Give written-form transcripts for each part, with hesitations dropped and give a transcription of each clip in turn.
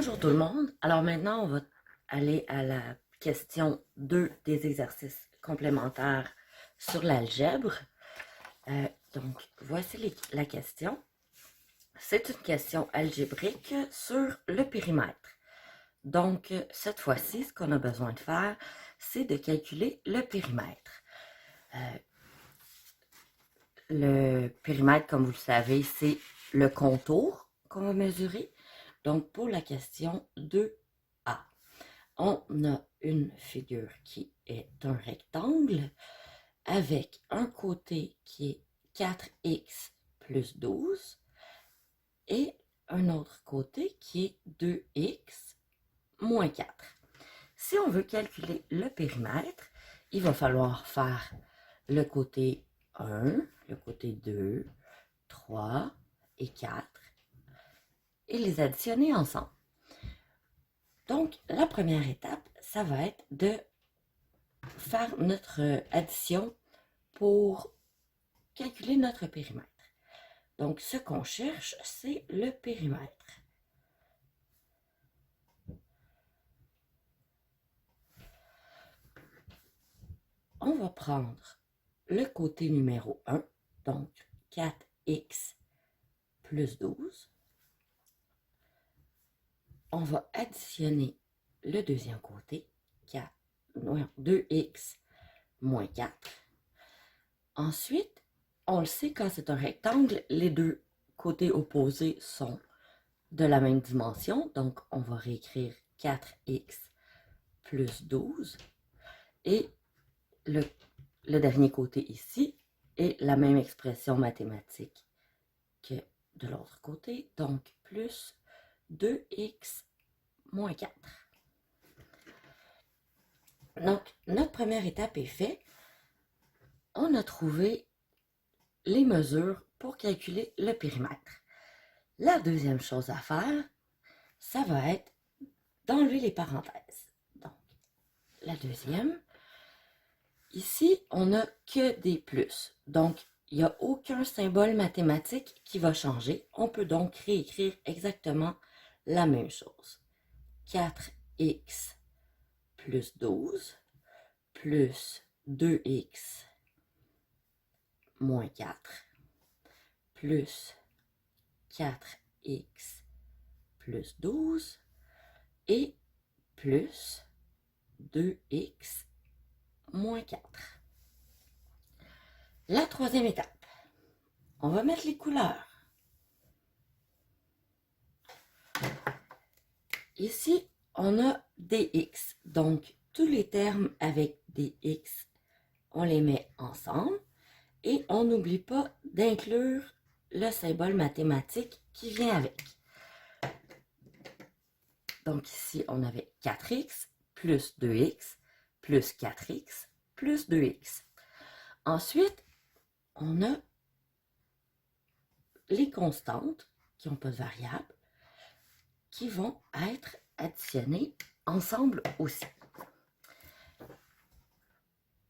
Bonjour tout le monde. Alors maintenant, on va aller à la question 2 des exercices complémentaires sur l'algèbre. Donc, voici la question. C'est une question algébrique sur le périmètre. Donc, cette fois-ci, ce qu'on a besoin de faire, c'est de calculer le périmètre. Le périmètre, comme vous le savez, c'est le contour qu'on va mesurer. Donc, pour la question 2A, on a une figure qui est un rectangle avec un côté qui est 4x plus 12 et un autre côté qui est 2x moins 4. Si on veut calculer le périmètre, il va falloir faire le côté 1, le côté 2, 3 et 4 et les additionner ensemble. Donc, la première étape, ça va être de faire notre addition pour calculer notre périmètre. Donc, ce qu'on cherche, c'est le périmètre. On va prendre le côté numéro 1, donc 4x plus 12. On va additionner le deuxième côté, 2x moins 4. Ensuite, on le sait, quand c'est un rectangle, les deux côtés opposés sont de la même dimension. Donc, on va réécrire 4x plus 12. Et le dernier côté ici est la même expression mathématique que de l'autre côté. Donc, plus 2x moins 4. Donc, notre première étape est faite. On a trouvé les mesures pour calculer le périmètre. La deuxième chose à faire, ça va être d'enlever les parenthèses. Donc, la deuxième, ici, on n'a que des plus. Donc, il n'y a aucun symbole mathématique qui va changer. On peut donc réécrire exactement la même chose. 4x plus 12 plus 2x moins 4 plus 4x plus 12 et plus 2x moins 4. La troisième étape, on va mettre les couleurs. Ici, on a des x, donc tous les termes avec des x, on les met ensemble et on n'oublie pas d'inclure le symbole mathématique qui vient avec. Donc ici, on avait 4x plus 2x plus 4x plus 2x. Ensuite, on a les constantes qui n'ont pas de variable qui vont être additionnées ensemble aussi.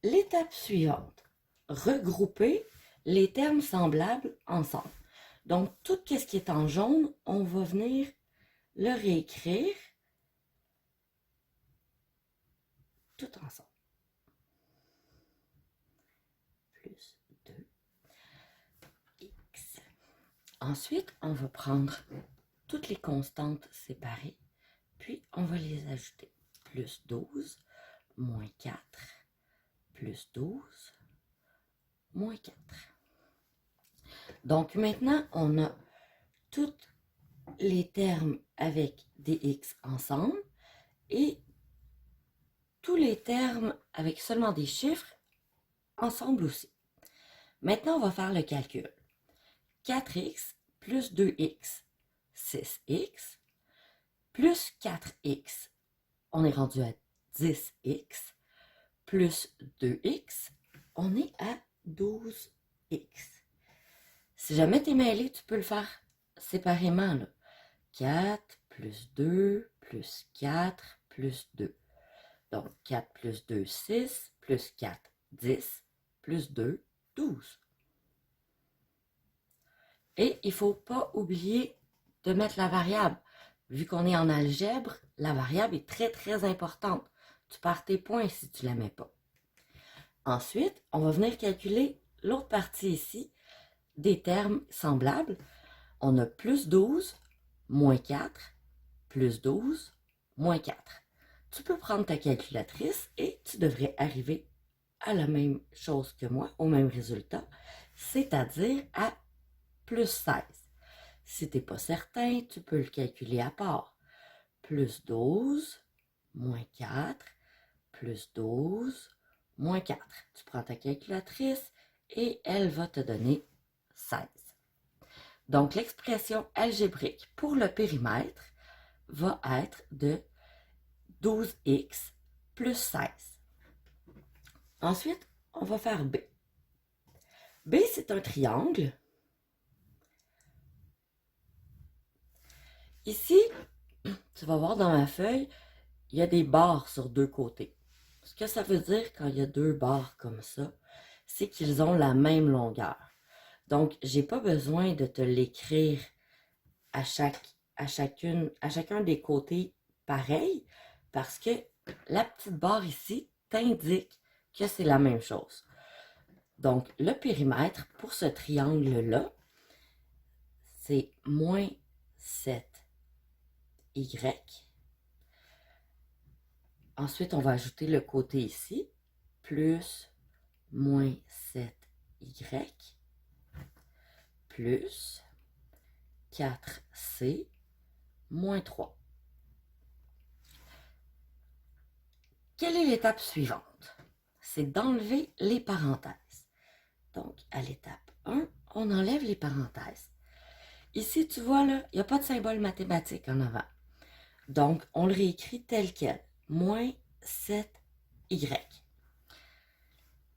L'étape suivante, regrouper les termes semblables ensemble. Donc, tout ce qui est en jaune, on va venir le réécrire tout ensemble. Plus 2x. Ensuite, on va prendre toutes les constantes séparées, puis on va les ajouter. Plus 12, moins 4, plus 12, moins 4. Donc maintenant, on a tous les termes avec des x ensemble et tous les termes avec seulement des chiffres ensemble aussi. Maintenant, on va faire le calcul. 4x plus 2x, 6x, plus 4x, on est rendu à 10x, plus 2x, on est à 12x. Si jamais tu es mêlé, tu peux le faire séparément, là. 4 plus 2 plus 4 plus 2. Donc, 4 plus 2, 6, plus 4, 10, plus 2, 12. Et il ne faut pas oublier de mettre la variable. vu qu'on est en algèbre, la variable est très, très importante. Tu perds tes points si tu ne la mets pas. Ensuite, on va venir calculer l'autre partie ici, des termes semblables. On a plus 12, moins 4, plus 12, moins 4. Tu peux prendre ta calculatrice et tu devrais arriver à la même chose que moi, au même résultat, c'est-à-dire à plus 16. Si tu n'es pas certain, tu peux le calculer à part. Plus 12, moins 4, plus 12, moins 4. Tu prends ta calculatrice et elle va te donner 16. Donc, l'expression algébrique pour le périmètre va être de 12x plus 16. Ensuite, on va faire B. B, c'est un triangle. Ici, tu vas voir dans ma feuille, il y a des barres sur deux côtés. Ce que ça veut dire quand il y a deux barres comme ça, c'est qu'ils ont la même longueur. Donc, j'ai pas besoin de te l'écrire à chacun des côtés pareil, parce que la petite barre ici t'indique que c'est la même chose. Donc, le périmètre pour ce triangle-là, c'est moins 7y. Ensuite, on va ajouter le côté ici, plus moins 7y, plus 4c, moins 3. Quelle est l'étape suivante? C'est d'enlever les parenthèses. Donc, à l'étape 1, on enlève les parenthèses. Ici, tu vois, là, il n'y a pas de symbole mathématique en avant. Donc, on le réécrit tel quel. Moins 7y.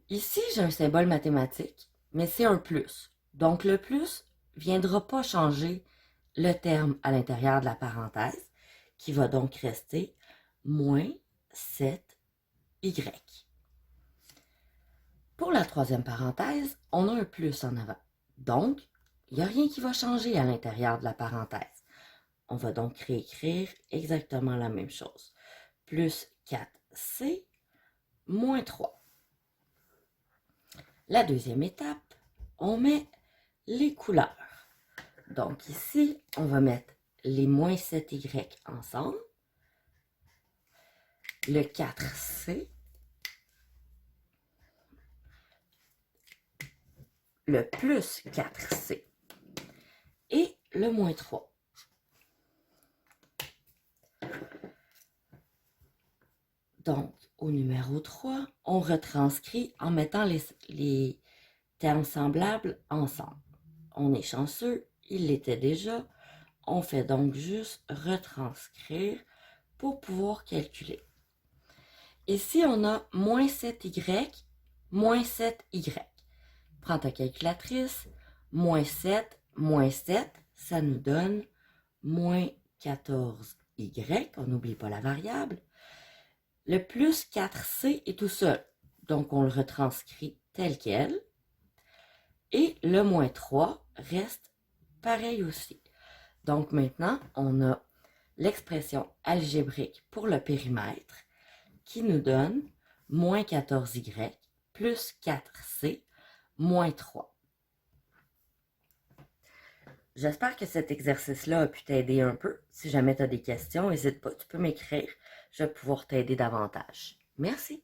Ici, j'ai un symbole mathématique, mais c'est un plus. Donc, le plus ne viendra pas changer le terme à l'intérieur de la parenthèse, qui va donc rester moins 7y. Pour la troisième parenthèse, on a un plus en avant. Donc, il n'y a rien qui va changer à l'intérieur de la parenthèse. On va donc réécrire exactement la même chose. Plus 4c, moins 3. La deuxième étape, on met les couleurs. Donc ici, on va mettre les moins 7y ensemble, le 4c, le plus 4c et le moins 3. Donc, au numéro 3, on retranscrit en mettant les termes semblables ensemble. On est chanceux, il l'était déjà. On fait donc juste retranscrire pour pouvoir calculer. Ici, on a moins 7y, moins 7y. Prends ta calculatrice, moins 7, ça nous donne moins 14y, on n'oublie pas la variable. Le plus 4c est tout seul, donc on le retranscrit tel quel. Et le moins 3 reste pareil aussi. Donc maintenant, on a l'expression algébrique pour le périmètre qui nous donne moins 14y plus 4c moins 3. J'espère que cet exercice-là a pu t'aider un peu. Si jamais tu as des questions, n'hésite pas, tu peux m'écrire. Je vais pouvoir t'aider davantage. Merci.